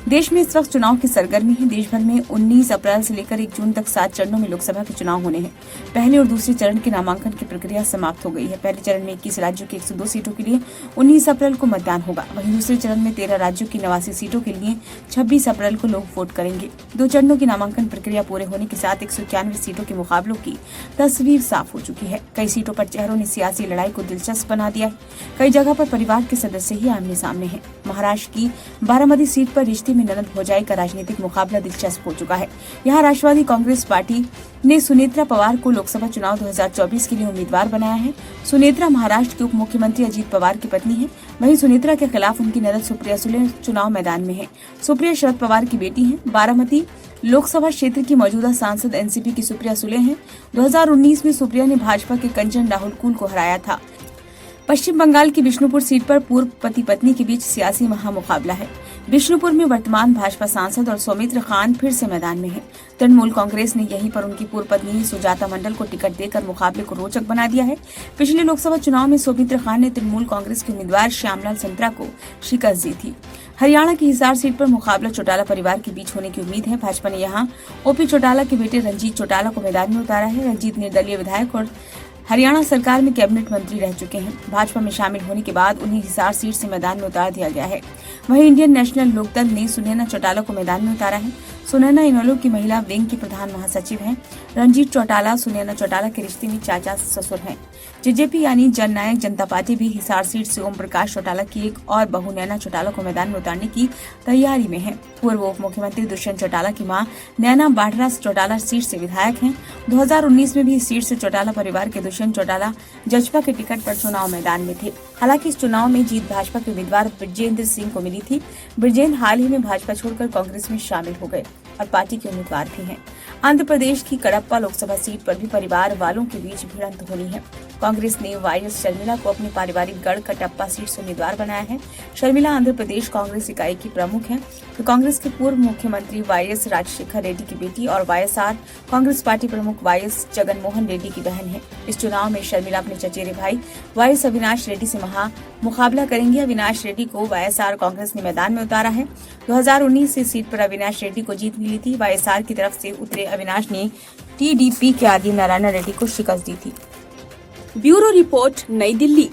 देश में इस वक्त चुनाव की सरगर्मी है। देश भर में 19 अप्रैल से लेकर 1 जून तक 7 चरणों में लोकसभा के चुनाव होने हैं। पहले और दूसरे चरण के नामांकन की प्रक्रिया समाप्त हो गई है। पहले चरण में 21 राज्यों की 102 सीटों के लिए 19 अप्रैल को मतदान होगा। वहीं दूसरे चरण में 13 राज्यों की 89 सीटों के लिए 26 अप्रैल को लोग वोट करेंगे। 2 चरणों की नामांकन प्रक्रिया पूरे होने के साथ 191 सीटों के मुकाबलों की तस्वीर साफ हो चुकी है। कई सीटों पर चेहरों ने सियासी लड़ाई को दिलचस्प बना दिया है। कई जगह पर परिवार के सदस्य ही आमने सामने हैं। महाराष्ट्र की बारामती सीट पर रिश्ते में ननद भौजाई का राजनीतिक मुकाबला दिलचस्प हो चुका है। यहाँ राष्ट्रवादी कांग्रेस पार्टी ने सुनेत्रा पवार को लोकसभा चुनाव 2024 के लिए उम्मीदवार बनाया है। सुनेत्रा महाराष्ट्र के उप मुख्यमंत्री अजीत पवार की पत्नी है। वहीं सुनेत्रा के खिलाफ उनकी ननद सुप्रिया सुले चुनाव मैदान में है। सुप्रिया शरद पवार की बेटी है। बारामती लोकसभा क्षेत्र की मौजूदा सांसद एनसीपी की सुप्रिया सुले हैं। 2019 में सुप्रिया ने भाजपा के कंचन राहुल कुल को हराया था। पश्चिम बंगाल की बिष्णुपुर सीट पर पूर्व पति पत्नी के बीच सियासी महामुकाबला है। बिष्णुपुर में वर्तमान भाजपा सांसद और सौमित्र खान फिर से मैदान में है। तृणमूल कांग्रेस ने यहीं पर उनकी पूर्व पत्नी सुजाता मंडल को टिकट देकर मुकाबले को रोचक बना दिया है। पिछले लोकसभा चुनाव में सौमित्र खान ने तृणमूल कांग्रेस के उम्मीदवार श्यामलाल संतरा को शिकस्त दी थी। हरियाणा की हिसार सीट पर मुकाबला चौटाला परिवार के बीच होने की उम्मीद है। भाजपा ने यहां ओपी चौटाला के बेटे रंजीत चौटाला को मैदान में उतारा है। रंजीत निर्दलीय विधायक और हरियाणा सरकार में कैबिनेट मंत्री रह चुके हैं। भाजपा में शामिल होने के बाद उन्हें हिसार सीट से मैदान में उतार दिया गया है। वहीं इंडियन नेशनल लोकदल ने सुनैना चौटाला को मैदान में उतारा है। सुनैना इनेलो की महिला विंग की प्रधान महासचिव हैं। रंजीत चौटाला सुनैना चौटाला के रिश्ते में चाचा ससुर हैं। जेजेपी यानी जन नायक जनता पार्टी भी हिसार सीट से ओम प्रकाश चौटाला की एक और बहू नैना चौटाला को मैदान में उतारने की तैयारी में है। पूर्व उप मुख्यमंत्री दुष्यंत चौटाला की मां नैना बाढ़रा चौटाला सीट से विधायक हैं। 2019 में भी इस सीट से चौटाला परिवार के दुष्यंत चौटाला जजपा के टिकट पर चुनाव मैदान में थे। हालांकि इस चुनाव में जीत भाजपा के उम्मीदवार ब्रजेंद्र सिंह को मिली थी। ब्रजेंद्र हाल ही में भाजपा छोड़कर कांग्रेस में शामिल हो गए और पार्टी के उम्मीदवार भी हैं। आंध्र प्रदेश की कडप्पा लोकसभा सीट पर भी परिवार वालों के बीच भिड़ंत होनी है। कांग्रेस ने वाईएस शर्मिला को अपनी पारिवारिक गढ़ कटप्पा सीट से उम्मीदवार बनाया है। शर्मिला आंध्र प्रदेश कांग्रेस इकाई की प्रमुख हैं। तो कांग्रेस के पूर्व मुख्यमंत्री वाईएस राजशेखर रेड्डी की बेटी और वाईएसआर कांग्रेस पार्टी प्रमुख वाईएस जगनमोहन रेड्डी की बहन है। इस चुनाव में शर्मिला अपने चचेरे भाई वाईएस अविनाश रेड्डी से मुकाबला करेंगे। अविनाश रेड्डी को वाईएसआर कांग्रेस ने मैदान में उतारा है। 2019 से सीट पर अविनाश रेड्डी को जीत मिली थी। वाईएसआर की तरफ से उतरे अविनाश ने टीडीपी के आदि नारायण रेड्डी को शिकस्त दी थी। ब्यूरो रिपोर्ट, नई दिल्ली।